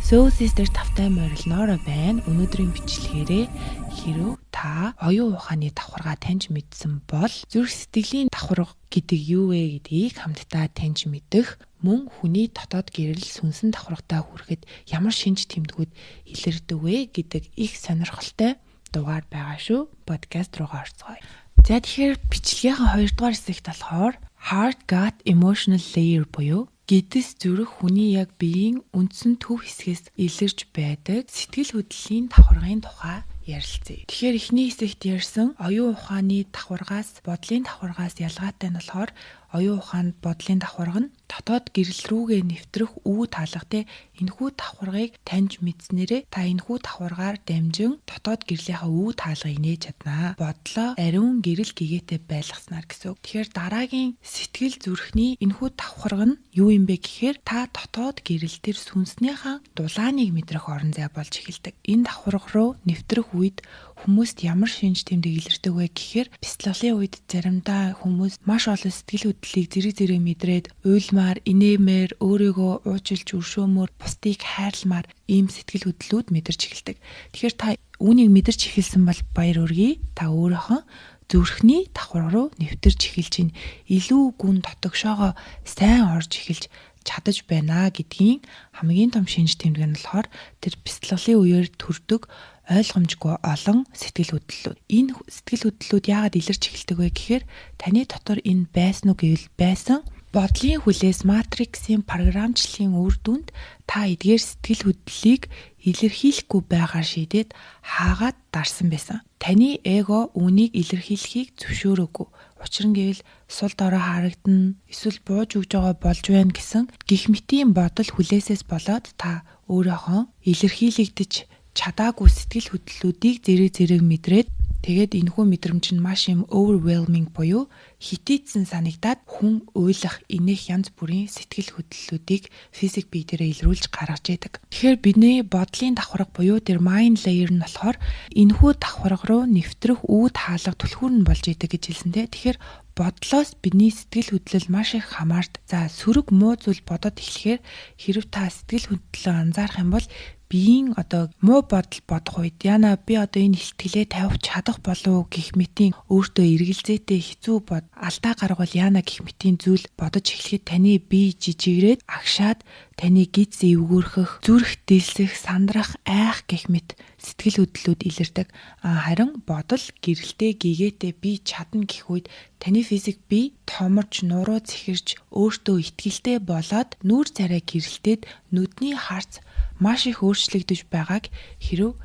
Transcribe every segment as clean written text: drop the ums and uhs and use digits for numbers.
Soul Sister тавтай морил Нора байна. Өнөөдрийн бичлэгээрээ хэрв та оюун ухааны давхаргаа таньж мэдсэн бол зүрх сэтгэлийн давхарга гэдэг юу вэ гэдгийг хамтдаа таньж мэдэх, мөн хүний дотоод гэрэл сүнсэн давхаргатай хүрэхэд ямар шинж тэмдгүүд илэрдэг вэ гэдэг их сонирхолтой дугаар байгаа шүү. Подкаст руугаа орцгоё. За тэгэхээр бичлэгийн 2 дугаар хэсэгт болохоор Heart Gut Emotional Layer буюу гэдэс зүрх хүний яг биеийн үндсэн төв хэсгээс илэрж байдаг сэтгэл хөдлөлийн давхаргын тухай ярилцъя. Тэгэхээр эхний хэсэгт ярьсан оюун ухааны давхаргаас бодлын давхаргаас ялгаатай нь болохоор оюун ухаанд бодлын давхарга нь дотоод гэрэл рүүгээ нэвтрэх үе таалгатай энэхүү давхаргыг таньж мэдснээрээ та энэхүү давхаргаар дамжин дотоод гэрлийнхаа үе таалгыг нээж чаднаа. Бодлоо ариун гэрэл гэгээтэй байлгаснаар гэсэн үг. Тэгэхээр дараагийн сэтгэл зүрхний энэхүү давхарга нь юу юм бэ гэхээр та дотоод гэрэл төр сүнснийхаа дулааныг мэдрэх орон зай болж эхэлдэг. Энэ давхарга руу нэвтрэх үед хүмүүст ямар шинж тэмдэг илэрдэг вэ гэхээр бяцлаглалын үед заримдаа хүмүүс маш олон сэтгэл хөдлөлийг зэрэг мэдрээд уйлмаар, инээмээр, өөрийгөө уучлж өршөмөр, бусдыг хайрламаар ийм сэтгэл хөдлөлүүд мэдэрч эхэлдэг. Тэгэхээр та үүнийг мэдэрч эхэлсэн бол баяр хүргэе. Та өөрийнхөө зүрхний давхар руу нэвтэрч эхэлж ин илүү гүн дотогшоогоо сайн орж эхэлж чадаж байна гэдгийн хамгийн том шинж тэмдэг нь болохоор тэр бяцлаглалын үеэр төрдөг ойлгомжгүй олон сэтгэл хөдлөлүүд. Энэ сэтгэл хөдлөлүүд яагаад илэрч эхэлдэг вэ гэхээр таны дотор энэ байсан уу гэвэл байсан бодлын хүлээс матриксийн програмчлалын үр дүнд та эдгээр сэтгэл хөдлөлийг илэрхийлэхгүй байгаар шийдээд хаагаад дарсан байсан. Таны эго үүнийг илэрхийлэхийг зөвшөөрөөгүй. Учир нь гэвэл сул дорой харагдана, эсвэл бууж өгж байгаа болж байна гэсэн гих мэтийн бодол хүлээсээс болоод та өөрийнхөө илэрхийлэгдэж чадаагүй сэтгэл хөдлөлүүдийг зэрэг мэдрээд тэгээд энэхүү мэдрэмж нь маш юм overwhelming буюу хитийдсэн санагдаад хүн уйлах инех янз бүрийн сэтгэл хөдлөлүүдийг физик бие дээрээ илрүүлж гаргаж яадаг. Тэгэхээр бидний бодлын давхарга буюу тэр mind layer нь болохоор энэхүү давхарга руу нэвтрэх үүд хаалга түлхүүр нь болж идэг гэж хэлсэнтэй. Тэгэхээр бодлоос бидний сэтгэл хөдлөл маш их хамаард. За сөрөг муу зүйл бодоод эхлэхээр хэрв та сэтгэл хөдлөлөө анзаарах юм бол биеийн одоо муу бодол бодох үед яна би одоо энэ ихтгэлээ тавих чадах болов гэх мэтийн өөртөө эргэлзээтэй хэцүү бод алдаа гаргавал яна гэх мэтийн зүйл бодож эхлэхэд таны бие жижигрээд агшаад таны гиз эвгүүрхэх зүрх дэлсэх сандрах айх гэх мэт сэтгэл хөдлөлүүд илэрдэг. Харин бодол гэрэлтэй гигээтэй би чадна гэх үед таны физик бие томорч нуруу цэхэрч өөртөө итгэлтэй болоод нүүр царай гэрэлтээд нүдний харц маш их өөрчлөгдөж байгааг хэрв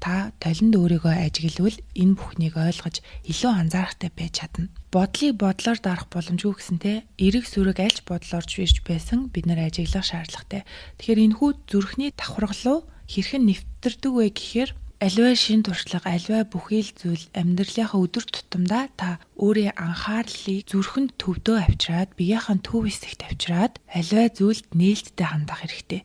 та толинд өөрийгөө ажиглавал энэ бүхнийг ойлгож илүү анзаарахтай байж чадна. Бодлыг бодлоор дарах боломжгүй гэсэнтэй эрэг сүрэг альч бодлоорч ирж байсан бид нар ажиглах шаардлагатай. Тэгэхээр энэхүү зүрхний давхаргалуу хэрхэн нэвтэрдэг вэ гэхээр аливаа шин туршлага, аливаа бүхий л зүйл амьдралынхаа өдөр тутамдаа та өөрийн анхаарлыг зүрхэнд төвдөө авчираад, биеийнхэн төв хэсэгт авчираад аливаа зүйлд нээлттэй хандах хэрэгтэй.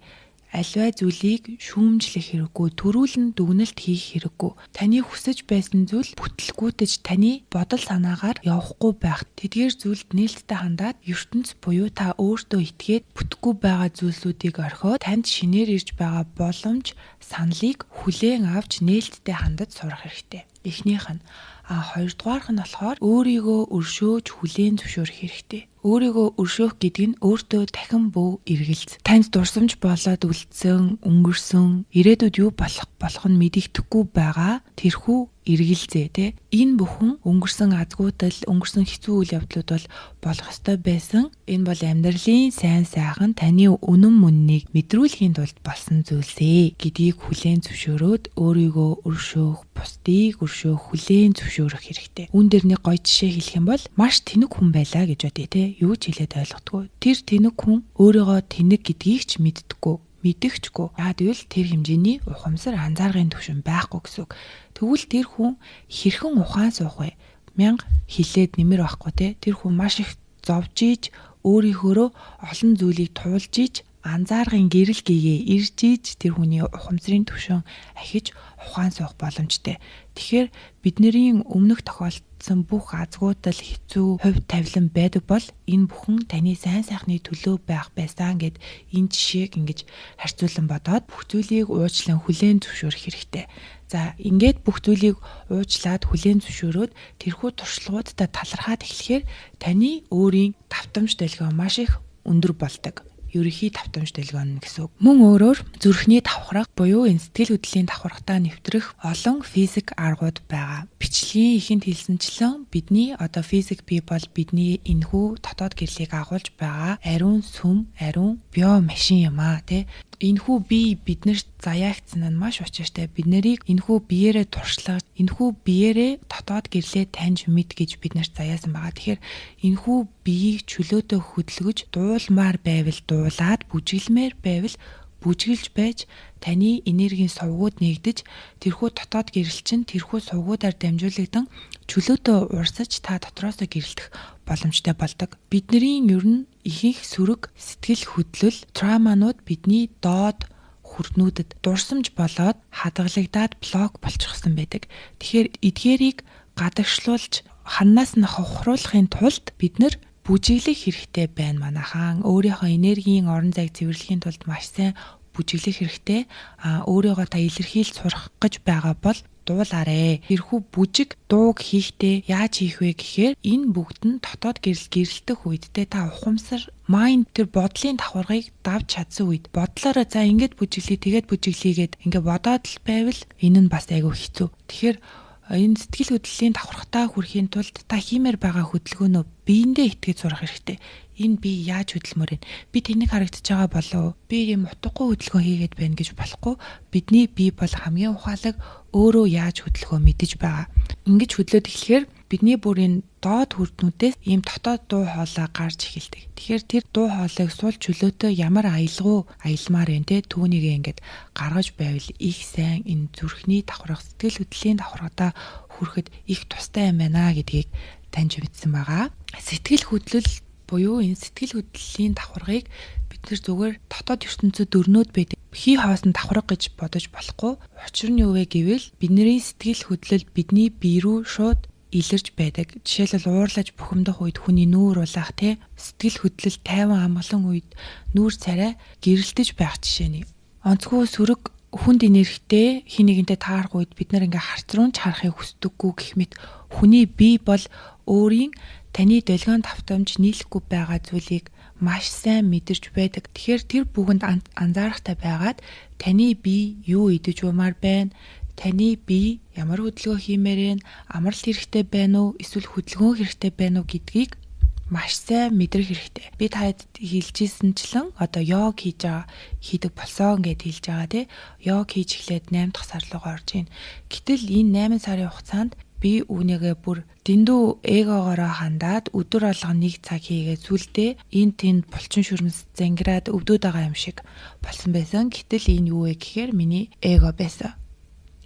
Аливаа зүйлийг шүүмжлэх хэрэггүй, төрүүлэн дүгнэлт хийх хэрэггүй. Таны хүсэж байсан зүйл бүтлгүүтэж таны бодол санаагаар явахгүй байх. Тэдгээр зүйлд нээлттэй хандаад ертөнц буюу та өөртөө итгээд бүтэхгүй байгаа зүйлсүүдийг орхиод танд шинээр ирж байгаа боломж, саналыг хүлээн авч нээлттэй хандаж сурах хэрэгтэй. Эхнийх нь хоёрдугаарх нь болохоор өөрийгөө өршөөж хүлээн зөвшөөрөх хэрэгтэй. Өөрийгөө өршөөх гэдэг нь өөртөө дахин бүү эргэлз. Танд дурсамж болоод үлдсэн, өнгөрсөн, ирээдүйд юу болох нь мэдэгдэхгүй байгаа тэрхүү эргэлзээ те. Энэ бүхэн өнгөрсөн азгуудал, өнгөрсөн хэцүү үйл явдлууд бол болох ёстой байсан. Энэ бол амьдралын сайн сайхан таны үнэн мөннийг мэдрүүлэхийн тулд болсон зүйлсээ гэдгийг хүлээн зөвшөөрөөд өөрийгөө өршөөх, бусдыг өршөөх, хүлээн зөвшөөрөх хэрэгтэй. Үүн дээр нэг гоё жишээ хэлэх юм бол маш тэнэг хүн байлаа гэж бодъё те. Юу ч хэлээд ойлгохгүй. Тэр тэнэг хүн өөрийгөө тэнэг гэдгийг ч мэддэггүй. Мэдэгчгүй. Яагаад гэвэл тэр хэмжээний ухамсар анзааргын түвшин байхгүй гэсэн үг. Тэгвэл тэр хүн хэрхэн ухаан суух вэ? 1000 хилээд нэмэр байхгүй те. Тэр хүн маш их зовж ийж өөрийнхөө олон зүйлийг туулж ийж анзааргын гэрэл гээгээ ирж ийж тэр хүний ухамсарын түвшин ахиж ухаан суух боломжтой. Тэгэхээр бидний өмнөх тохиолдсон бүх азгуудал хэцүү хувь тавилан байдаг бол энэ бүхэн таны сайн сайхны төлөө байх байсан гэд энэ жишээг ингэж харьцуулан бодоод бүх зүйлийг уучлан хүлээн зөвшөөрөх хэрэгтэй. За ингээд бүх зүйлийг уучлаад хүлээн зөвшөөрөөд тэрхүү туршлагуудтай талархаад эхлэхээр таны өөрийн давтамж дэлгөө маш их өндөр болдог. Ерөнхий давтамж дэлгөөн гэсэн үг. Мөн өөрөөр зүрхний давхраг буюу энэ сэтгэл хөдлөлийн давхрагтаа нэвтрэх олон физик аргууд байгаа. Бичлэгийн ихэнд хэлсэнчлэн бидний одоо физик бие бол бидний энэхүү дотоод гэрлийг агуулж байгаа ариун сүм, ариун биомашин юм аа тий. Энэхүү бие биднэрт заяагцсан нь маш учиртай. Бид нарыг энэхүү биеэрээ туршлага, энэхүү биеэрээ дотоод гэрлээ таньж мэд гэж биднэрт заяасан байгаа. Тэгэхээр энэхүү биеийг чөлөөтэй хөдөлгөж дуулмаар байвал дуулаад, бүжиглмээр байвал бүжиглж байж таны энергийн сувгууд нэгдэж тэрхүү дотоод гэрэл чинь тэрхүү сувгуудаар дамжуулагдсан чөлөөтэй урсаж та дотроосоо гэрэлтэх боломжтой болдог. Бидний ер нь ихэнх сөрөг сэтгэл хөдлөл травманууд бидний доод хүртнүүдэд дурсамж болоод хадгалагдаад блок болчихсон байдаг. Тэгэхээр эдгээрийг гадагшлуулж ханаас нь хохируулахын тулд бид нар бүжиглэх хэрэгтэй байна манайхан. Өөрийнхөө энергийн орон зайг цэвэрлэхийн тулд маш сайн бүжиглэх хэрэгтэй. Өөрийгөө та илэрхийлж сурах гэж байгаа бол дуулаарэ. Тэрхүү бүжиг дууг хийхдээ яаж хийх вэ гэхээр энэ бүгд нь дотоод гэрэлтэх үедтэй та ухамсар майнд тэр бодлын давхаргыг давж чадсан үед бодлороо за ингэж бүжиглэе тэгээд бүжиглэе гэд ингээ бодоод л байвал энэ нь бас айгүй хэцүү. Тэгэхээр энэ сэтгэл хөдлөлийн давхаргатаа хүрэхийн тулд та хиймээр байгаа хөдөлгөөнөө биендээ итгэж сурах хэрэгтэй. Энэ би яаж хөдөлмөр вэ? Би тэнийг харагдаж байгаа болов? Би юм утгагүй хөдөлгөөн хийгээд байна гэж болохгүй. Бидний бие бол хамгийн ухаалаг өөрөө яаж хөдөлгөөн мэдэж байгаа. Ингэж хөдлөөд эхлэхээр бидний бүрийн доод хүртнүүдээс ийм дотоод дуу хоолой гарч эхэлдэг. Тэгэхээр тэр дуу хоолойг сул чөлөөтэй ямар аялгау аялмаар вэ те түүнийг ингээд гаргаж байвал их сайн энэ зүрхний давхраг сэтгэл хөдлөлийн давхрагтаа хүрэхэд их тустай юм байна гэдгийг таньж мэдсэн байгаа. Сэтгэл хөдлөл буюу энэ сэтгэл хөдлөлийн давхаргыг бид нэр зүгээр дотоод ертөнцид дөрнөөд байдаг хий хоосон давхарга гэж бодож болохгүй. Учир нь юу вэ гэвэл бидний сэтгэл хөдлөл бидний бие рүү шууд илэрж байдаг. Жишээлбэл уурлаж бухимдах үед хүний нүүр улаах те сэтгэл хөдлөл тайван амгалан үед нүүр царай гэрэлтэж байх жишээний. Онцгой сөрөг хүнд энергитэй хин нэгэнтэй таарах үед бид нар ингээ харцруулж харахыг хүсдэггүй гэх мэт хүний бие бол өөрийн таны долгион давтамж нийлэхгүй байгаа зүйлийг маш сайн мэдэрч байдаг. Тэгэхээр тэр бүхэнд анзаарахтай байгаад таны бие юу идэж уумаар байна? Таны бие ямар хөдөлгөөн хиймээр вэ? Амралт хэрэгтэй байна уу? Эсвэл хөдөлгөөн хэрэгтэй байна уу гэдгийг маш сайн мэдрэх хэрэгтэй. Би таад хэлжсэнчлэн одоо йог хийдэг болсон гэд хэлж байгаа тий. Йог хийж эхлээд 8 дахь сар руу орж ийн. Гэтэл энэ 8 сарын хугацаанд би үүнийгээ бүр дэндүү эгоогоороо хандаад өдөр алга 1 цаг хийгээд сүлдээ энэ тэнд булчин шүрмэс зангираад өвдөд байгаа юм шиг болсон байсан. Гэтэл энэ юу вэ гэхээр миний эго байсан.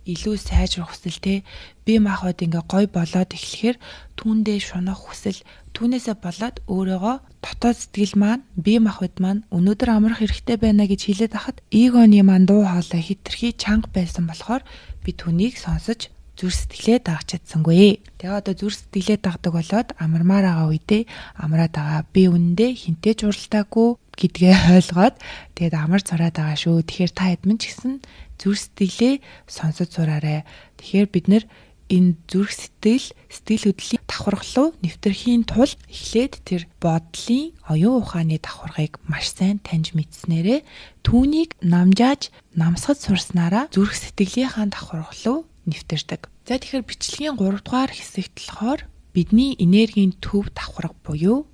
Илүү сайжрах хүсэл те бие махбод ингээ гой болоод эхлэхээр түүндээ шунах хүсэл түүнээсээ болоод өөрийгөө дотоод сэтгэл маань бие махбод маань өнөөдөр амрах хэрэгтэй байна гэж хэлээд ахад эгоны маань дуу хоолой хитрхи чанга байсан болохоор би түүнийг сонсож зүр сэтгэлээ дагч чадсангүй. Тэгээ одоо зүр сэтгэлээ дагдаг болоод амармаар байгаа үедээ амраад байгаа. Би үнэндээ хинтээ ч уралдаагүй гэдгээ ойлгоод тэгээд амар цараад байгаа шүү. Тэгэхээр та хэд ч гэсэн зүр сэтгэлээ сонсож сураарай. Тэгэхээр бид нэр энэ зүрх сэтгэл хөдлөлийн давхарга руу нэвтрэхийн тулд эхлээд тэр бодлын оюун ухааны давхаргыг маш сайн таньж мэдснээрээ түүнийг намжааж намсгаж сурснараа зүрх сэтгэлийнхаа давхарга руу нэвтэрдэг. За тэгэхээр бичлэгийн 3 дугаар хэсэгт болохоор бидний энергийн төв давхарга буюу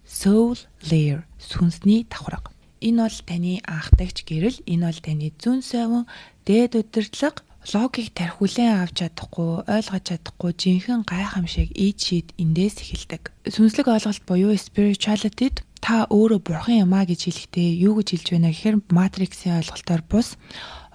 soul layer сүнсний давхарга. Энэ бол таны анхдагч гэрэл, энэ бол таны зүүн совин дээд удирдлага, логик тарих хүлээн авч чадахгүй, ойлгож чадахгүй жинхэнэ гайхамшиг ид шид эндээс эхэлдэг. Сүнслэг ойлголт буюу spirituality-д та өөрөө бурхан юм а гэж хэлэхдээ юу гэж хэлж байна гэхээр матриксийн ойлголтоор бус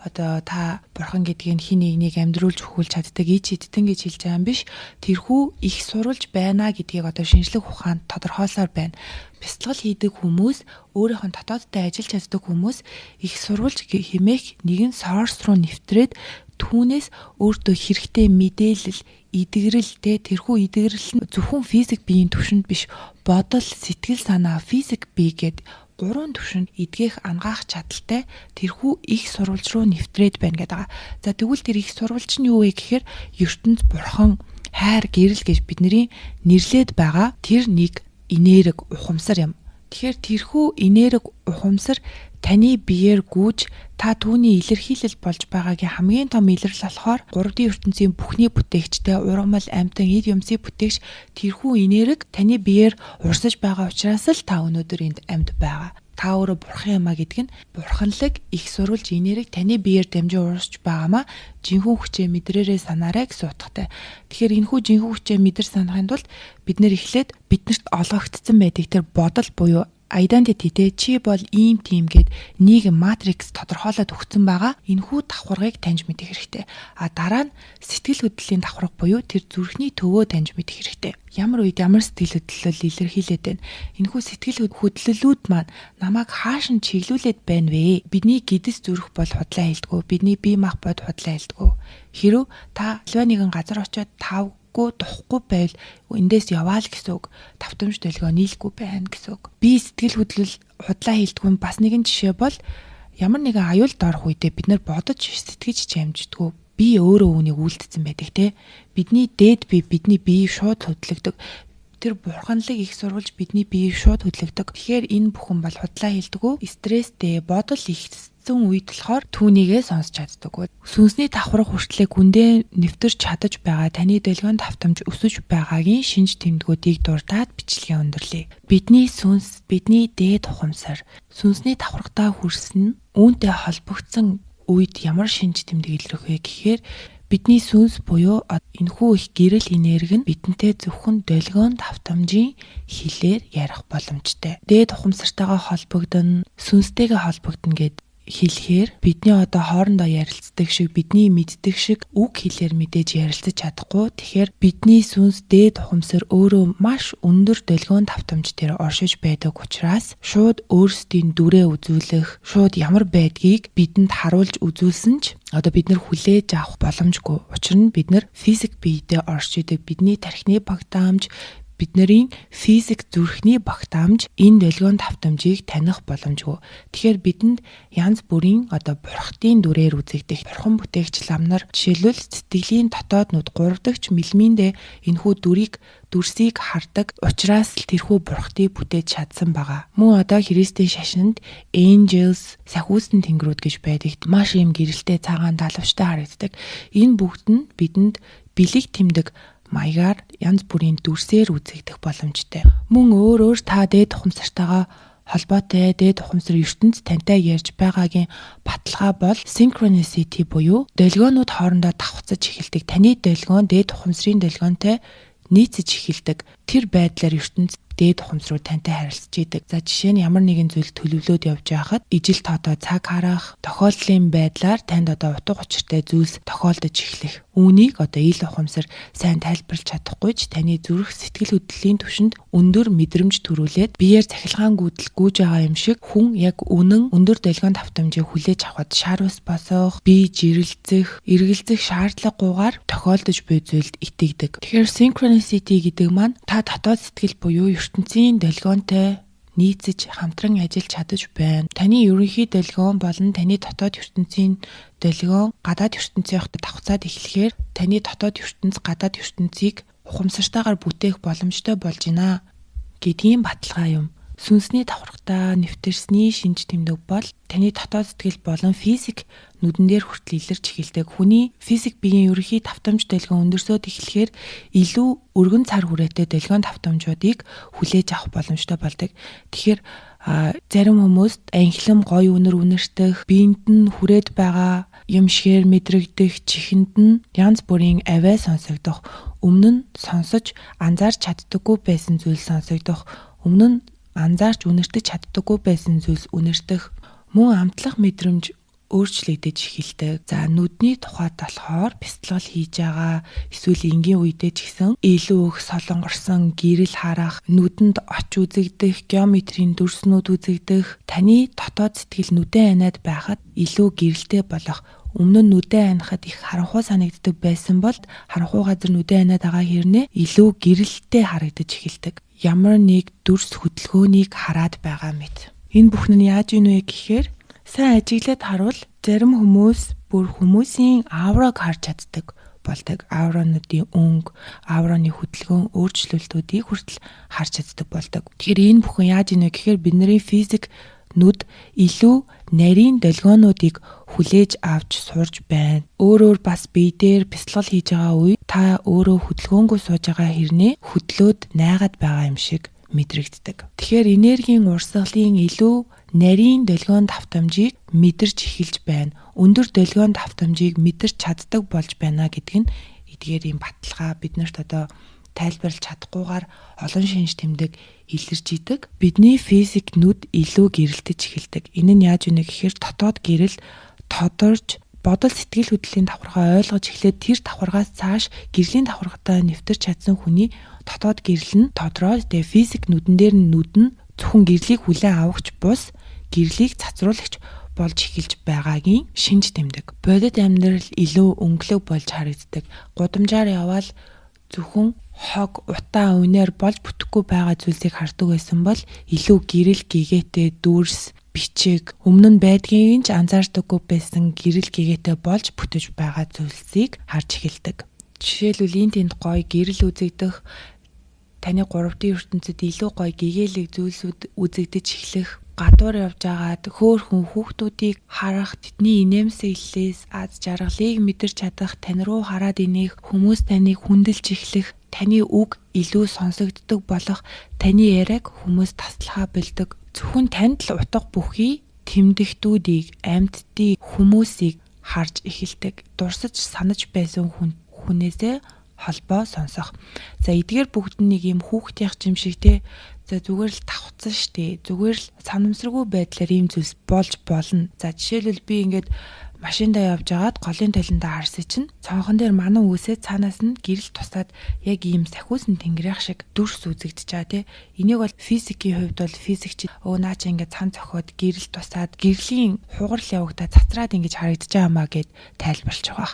одоо та бурхан гэдгийг хин нэгнийг амьдруулж өгүүлж чаддаг ич эдтэн гэж хэлж байгаа юм биш. Тэрхүү их сурвалж байна гэдгийг одоо шинжлэх ухаанд тодорхойлсоор байна. Бясалгал хийдэг хүмүүс, өөрийнхөө дотооддоо ажиллаж чаддаг хүмүүс их сурвалж хэмээх нэгэн сорс руу нэвтрээд түүнээс өөртөө хэрэгтэй мэдээлэл, идэгрэл тэрхүү идэгрэл нь зөвхөн физик биеийн түвшинд биш, бодол, сэтгэл санаа, физик бие гэд 3 түвшинд эдгэх ангаах чадaltaй тэрхүү их сурвалж руу нэвтрээд байна гэдэг. За тэгвэл тэр их сурвалж нь юу вэ гэхээр ертөнд бурхан, хайр, гэрэл гэж бидний нэрлээд байгаа тэр нэг энерги ухамсар юм. Тэгэхээр тэрхүү энерги ухамсар таны биеэр гүйж та түүний илэрхийлэл болж байгаагийн хамгийн том илрэл болохоор 3D ертөнцийн бүхний бүтээгчтэй ургамал, амьтан, эд юмсыг бүтээгч тэрхүү энерги таны биеэр урсаж байгаа учраас л та өнөөдөр энд амьд байгаа. Та өөрөө бурхан юмаа гэдэг нь бурханлаг их сурвалж энерги таны биеэр дамжин урсж байгаамаа жинхэнэ хүчээ мэдрээрээ санаарай гэсэн утгатай. Тэгэхээр энэхүү жинхэнэ хүчээ мэдэр санахын тулд бид нэр эхлээд биднэрт олгогдсон байдаг тэр бодол буюу identity чи бол ийм тийм гэд нийгэм матрикс тодорхойлоод өгсөн байгаа. Энэхүү давхаргыг таньж мэдэх хэрэгтэй. Дараа нь сэтгэл хөдлөлийн давхарга буюу тэр зүрхний төвөө таньж мэдэх хэрэгтэй. Ямар үед ямар сэтгэл хөдлөл илэрхийлээд байна. Энэхүү сэтгэл хөдлөлүүд маань намайг хаашин чиглүүлээд байна вэ? Бидний гэдэс зүрх бол худлаа хэлдэггүй. Бидний бие мах бод худлаа хэлдэггүй. Хэрв та альва нэгэн газар очиод духгүй байвал эндээс яваа л гэсэн үг. Давтамж төлгөө нийлэхгүй байна гэсэн үг. Би сэтгэл хөдлөл худлаа хийлдэггүй бас нэгэн жишээ бол ямар нэгэн аюулд орох үедээ бид нар бодож сэтгэж чамждаггүй. Би өөрөө үүнийг үйлдэлсэн байдаг те. Бидний дээд бие бидний биеийг шууд хөдлөгдөг. Тэр бурханлаг их сурвалж бидний биеийг шууд хөдлөгдөг. Тэгэхээр энэ бүхэн бол худлаа хийлдэггүй. Стресстэй, бодол ихсэн үед болохоор түүнийгээ сонсч чаддаг. Сүнсний давхарга хүртлэх гүндээ нэвтэрч чадаж байгаа таны дэлгөөнд давтамж өсөж байгаагийн шинж тэмдгүүдийг дурдаад бичлэгээ өндөрлөе. Бидний сүнс, бидний дээд ухамсар сүнсний давхаргатаа хүрсэн үүнтэй холбогдсон үед ямар шинж тэмдэг илрэх вэ гэхээр бидний сүнс буюу энэхүү их гэрэл энерги нь бидэнтэй зөвхөн долгион давтамжийн хилээр ярих боломжтой. Дээд ухамсартайгаа холбогдно, сүнстэйгээ холбогдно гэд хэлэхээр бидний одоо хоорондоо ярилцдаг шиг бидний мэддэг шиг үг хэлээр мэдээж ярилцаж чадахгүй. Тэгэхээр бидний сүнс дээд ухамсар өөрөө маш өндөр долгион давтамж дээр оршиж байдаг учраас шууд өөрсдийн дүрээ үзүүлэх, шууд ямар байдгийг бидэнд харуулж үзүүлсэн ч одоо бид нар хүлээж авах боломжгүй. Учир нь бид нар физик биедээ орж идэг бидний тархины багтаамж бидний физик зүрхний багтаамж энэ долгион давтамжийг таних боломжгүй. Тэгэхээр бидэнд янз бүрийн одоо бурхтын дүрээр үзэгдэх бурхан бүтээгч ламнар жишээлбэл сэтгэлийн дотооднууд 3 дахь мэлминдээ энэхүү дүрсийг хардаг учраас л тэрхүү бурхтыг бүтээж чадсан байгаа. Мөн одоо Христийн шашинд angels, сахиусан тэнгэрүүд гэж байдаг. Маш юм гэрэлтэй цагаан далавчтай харагддаг. Энэ бүгд нь бидэнд бэлэг тэмдэг маягаар янз бүрийн дүрсээр үзэгдэх боломжтой. Мөн өөр та дээд ухамсартайгаа холбоотой дээд ухамсар ертөнд тантай ярьж байгаагийн баталгаа бол synchronicity буюу долгионууд хоорондоо давхцаж эхэлдэг. Таны долгион дээд ухамсарын долгионтой нийцэж эхэлдэг. Тэр байдлаар ертөнд дээд ухамсруу тантай харилцаж идэг. За жишээ нь ямар нэгэн зүйл төлөвлөөд явж байхад ижил тоодоо цаг харах, тохиолдлын байдлаар танд одоо утга учиртай зүйлс тохиолдож эхлэх. Үүнийг одоо ил ухамсар сайн тайлбарлаж чадахгүй ч таны зүрх сэтгэл хөдлөлийн түвшинд өндөр мэдрэмж төрүүлээд биеэр цахилгаан гүйдэл гүйж байгаа юм шиг хүн яг үнэн өндөр долгион давтамжийг хүлээж авахд шар ус босох, бие жирэлцэх, эргэлзэх шаардлагагүйгээр тохиолдож буй зүйлд итгэдэг. Тэгэхээр synchronicity гэдэг маань та дотоод сэтгэл буюу ертөнцийн долгионтой нийцэж хамтран ажиллаж чадаж байна. Таны ерөнхий долгион болон таны дотоод ертөнцийн долгион гадаад ертөнцийн хот давхцаад эхлэхээр таны дотоод ертөнц гадаад ертөнцийг ухамсартайгаар бүтээх боломжтой болж байна гэдгийн баталгаа юм. Сүнсний давхаргатаа нэвтэрсний шинж тэмдэг бол таны дотоод сэтгэл болон физик нүдэн дээр хүртэл илэрч эхэлдэг. Хүний физик биеийн ерөнхий давтамж долгион өндөрсөд эхлэхээр илүү өргөн цар хүрээтэй долгион давтамжуудыг хүлээж авах боломжтой болдог. Тэгэхээр зарим хүмүүст анхлам гоё үнэртэх, биед нь хүрээд байгаа юм шигээр мэдрэгдэх, чихэнд нь янз бүрийн авиа сонсогдох, өмнө нь сонсож анзаарч чаддаггүй байсан зүйл сонсогдох, өмнө нь анзаарч үнэртэж чаддаггүй байсан зүйлс үнэртэх, мөн амтлах мэдрэмж өөрчлөгдөж эхэлдэг. За нүдний тухайд болохоор бяцлал хийж байгаа эсвэл энгийн үедээ ч гэсэн илүү их солонгорсон гэрэл харах, нүдэнд оч үзэгдэх, геометрийн дүрснүүд үзэгдэх, таны дотоод сэтгэл нүдэн анаад байхад илүү гэрэлтэй болох. Өмнө нь нүдэн анахад их харанхуй санагддаг байсан бол харанхуй газар нүдэн анаад байгаа хэрнээ илүү гэрэлтэй харагдаж эхэлдэг. Ямар нэг дүрс хөдөлгөөнийг хараад байгаа мэт. Энэ бүхэн нь яаж ийн вэ гэхээр сайн ажиглаад харуул зарим хүмүүс бүр хүмүүсийн аураг харж чаддаг болдог. Аурануудын өнгө, аураны хөдөлгөөн өөрчлөлтүүдийг хүртэл харж чаддаг болдог. Тэгэхээр энэ бүхэн яаж ийн вэ гэхээр бидний физик нүд илүү нарийн долгионуудыг хүлээж авч сурж байна. Өөрөөр бас бие дээр бяцлал хийж байгаа үе та өөрөө хөдөлгөөнгөө сууж байгаа хэрнээ хөдлөөд найгаад байгаа юм шиг мэдрэгддэг. Тэгэхээр энергийн урсгалын илүү нарийн долгион давтамжийг мэдэрч эхэлж байна. Өндөр долгион давтамжийг мэдэрч чаддаг болж байна гэдг нь эдгээр юм баталгаа биднэрт одоо тайлбарлаж чадахгүйгээр олон шинж тэмдэг илэрч идэг. Бидний физик нүд илүү гэрэлтэж эхэлдэг. Энэ нь яаж вэ гэхээр дотоод гэрэл тодорж бодол сэтгэл хөдлөлийн давхаргаа ойлгож эхлээд тэр давхаргаас цааш гэрлийн давхаргатай нэвтэрч чадсан хүний дотоод гэрэл нь тодроод тэгээ физик нүдэн дээр нь нүд нь зөвхөн гэрлийг хүлээн авахч бус гэрлийг цацруулагч болж эхэлж байгаагийн шинж тэмдэг. Бодит амьдрал илүү өнгөлөг болж харагддаг. Гудамжаар явбал зөвхөн хог, утаа, үнээр болж бүтэхгүй байгаа зүйлсийг хардаг байсан бол илүү гэрэл гэгээтэй дүрс, бичиг, өмнө нь байдгийг ч анзаардаггүй байсан гэрэл гэгээтэй болж бүтэж байгаа зүйлсийг харж эхэлдэг. Жишээлбэл энэ тэнд гоё гэрэл үзэгдэх, таны 3D ертөнцид илүү гоё гэгээлэг зүйлсүүд үзэгдэж эхлэх, гадуур явж агаад хөөхөн хүүхдүүдийг харах, тэдний инээмсэглэлээс аз жаргалыг мэдэрч чадах, тань руу хараад инех, хүмүүс таныг хүндэлж эхлэх, таны үг илүү сонсогддог болох, таны яриаг хүмүүс таслахаа бэлдэг. Зөвхөн танд л утга бүхий тэмдэгтүүдийг, амьтдыг, хүмүүсийг харж эхэлдэг. Дурсаж санаж байсан хүнээсээ холбоо сонсох. За эдгээр бүгд нэг юм хүүхдийн юм шиг те. За зүгээр л давхцсан штэ. Зүгээр л санамсаргүй байдлаар ийм зүйлс болж болно. За жишээлбэл би ингээд машиндаа явж агаад голын талентаа харсан чинь цонхон дээр манан үсээ цаанаас нь гэрэл тусаад яг ийм сахиусан тэнгэрийнх шиг дүрс үзэгдэж байгаа тий. Энийг бол физикийн хувьд бол физикч наа чи ингээд цан цохоод гэрэл тусаад гэрлийн хугарл явагдаад цацраад ингэж харагдаж байгаа маа гэд тайлбарлаж байгаа.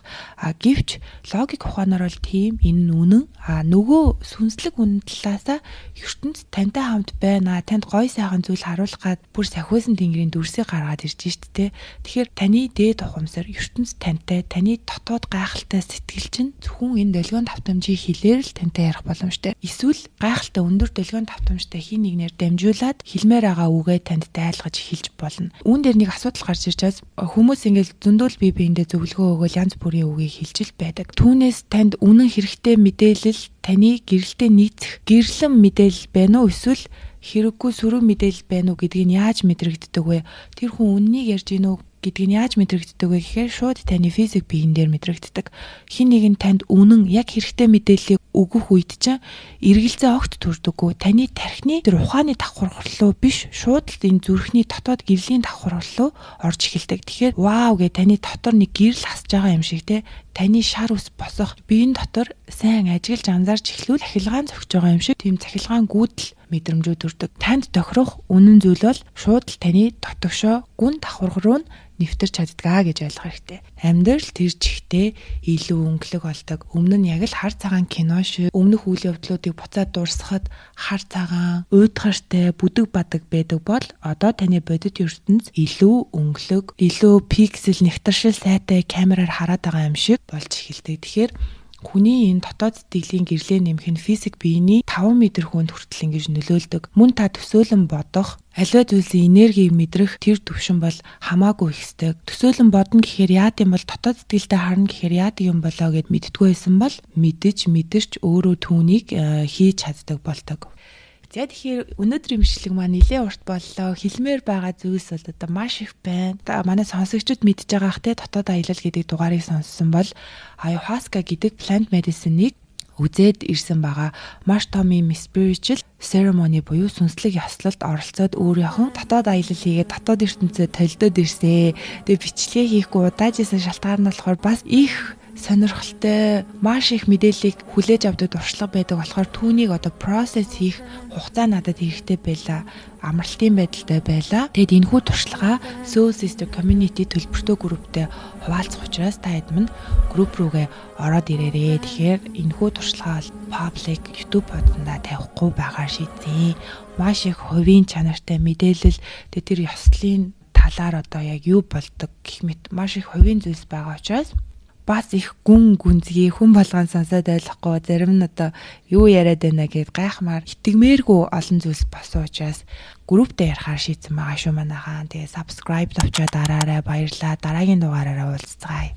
Гэвч логик ухаанаар бол тийм энэ нь үнэн. Нөгөө сүнслэг үнэн талаасаа ертөнд тантай хамт байна. Танд гой сайхан зүйл харуулах гад бүр сахиусан тэнгэрийн дүрсийг гаргаад ирж штэ тий. Тэгэхээр таны дээд ухамсар ертөнц тантай, таны дотоод гайхалтай сэтгэл чинь зөвхөн энэ долгион давтамжийг хэлээр л тантай ярих боломжтой. Эсвэл гайхалтай өндөр долгион давтамжтай хин нэгнээр дамжуулаад хэлмээр байгаа үгээ танд дайлгаж эхэлж болно. Үүн дээр нэг асуудал гарч ирж байгаа. Хүмүүс ингээл зөндөл бие биендээ зөвлөгөө өгөөл янз бүрийн үгийг хэлж л байдаг. Түүнээс танд үнэн хэрэгтэй мэдээлэл таны гэрэлтэй нийцэх гэрлэн мэдээлэл байна уу эсвэл хэрэггүй сөрөг мэдээлэл байна уу гэдгийг яаж мэдрэгддэг вэ? Тэр хүн үннийг ярьж гинөө гэдгийг яаж мэдрэгддэг вэ гэхээр шууд таны физик биеийн дээр мэдрэгддэг. Хин нэг нь танд үнэн яг хэрэгтэй мэдээллийг өгөх үед чинь эргэлзээ огт төрдөггүй. Таны тархины тэр ухааны давхар руу биш шууд л энэ зүрхний дотоод гэрлийн давхар руу орж эхэлдэг. Тэгэхээр вау гэ таны дотор нэг гэрэл хасж байгаа юм шиг те. Таны шар ус босох биеийн дотор сайн ажиглаж анзаарч эхлүүл ахилгаан зөгж байгаа юм шиг тийм цахилгаан гүйдэл мэдрэмжүүд төрдөг. Танд тохирох үнэн зүйл бол шууд л таны дотогшоо гүн давхар руу нэвтэрч чаддгаа гэж ойлгох хэрэгтэй. Амьдрал тэр чигтээ илүү өнгөлөг болдог. Өмнө нь яг л хар цагаан кино шүү. Өмнөх үйл явдлуудыг буцаад дурсахад хар цагаан, уйдгартай, бүдэг бадаг байдаг бол одоо таны бодит ертөнц илүү өнгөлөг, илүү пиксел нэгтаршил сайтай камераар хараад байгаа юм шиг болж эхэлдэг. Тэгэхээр хүний энэ дотоод сэтгэлийн гэрлээ нэмэх нь физик биений 5 м хүнд хүртэл ингэж нөлөөлдөг. Мөн та төсөөлөн бодох, аливаа зүйлсийн энергийг мэдрэх тэр төвшин бол хамаагүй ихсдэг. Төсөөлөн бодно гэхээр яад юм бол дотоод сэтгэлдээ харна гэхээр яад юм болоо гэд мэдтгүй байсан бол мэдэрч өөрөө түүнийг хийж чаддаг болдог. За тэгэхээр өнөөдрийн бичлэг маань нэлээд урт боллоо. Хэлмээр байгаа зүйлс бол одоо маш их байна. Манай сонсогчдод мэдж байгаа х те дотоод аялал гэдэг дугаарыг сонссон бол ayahuasca гэдэг plant medicine-ыг үзээд ирсэн байгаа. Маш том юм spiritual ceremony буюу сүнслэг ёслолд оролцоод өөрийнхөө дотоод аялал хийгээд дотоод ертөнцөд толдоод ирсэн. Тэгээ бичлэгээ хийхгүй удаажсэн шалтгаан нь болохоор бас их сонирхолтой, маш их мэдээллийг хүлээж авдаг туршлага байдаг болохоор түүнийг одоо process хийх хугацаа надад хэрэгтэй байлаа. Амралтын байдалтай байлаа. Тэгэд энэхүү туршлагаа Soul Sister Community төлбөртэй групптэй хуваалцах учраас та хэд минь групп руугээ ороод ирээрээ. Тэгэхээр энэхүү туршлагаа public YouTube подондоо тавихгүй байгаа шийдсэн. Маш их хувийн чанартай мэдээлэл тэр ёслолын талаар одоо яг юу болдог гэх мэт маш их хувийн зүйлс байгаа учраас бас их гүнзгий хүн болгон сонсоод ойлгохгүй зарим нь одоо юу яриад байна гэд гайхмаар итгэмээргүй олон зүйлс босоо учраас групптэй ярихаар шийдсэн байгаа шүү манайхаа. Тэгээ subscribe тавьчаа дараарай, баярлалаа. Дараагийн дугаараараа уулзцгаая.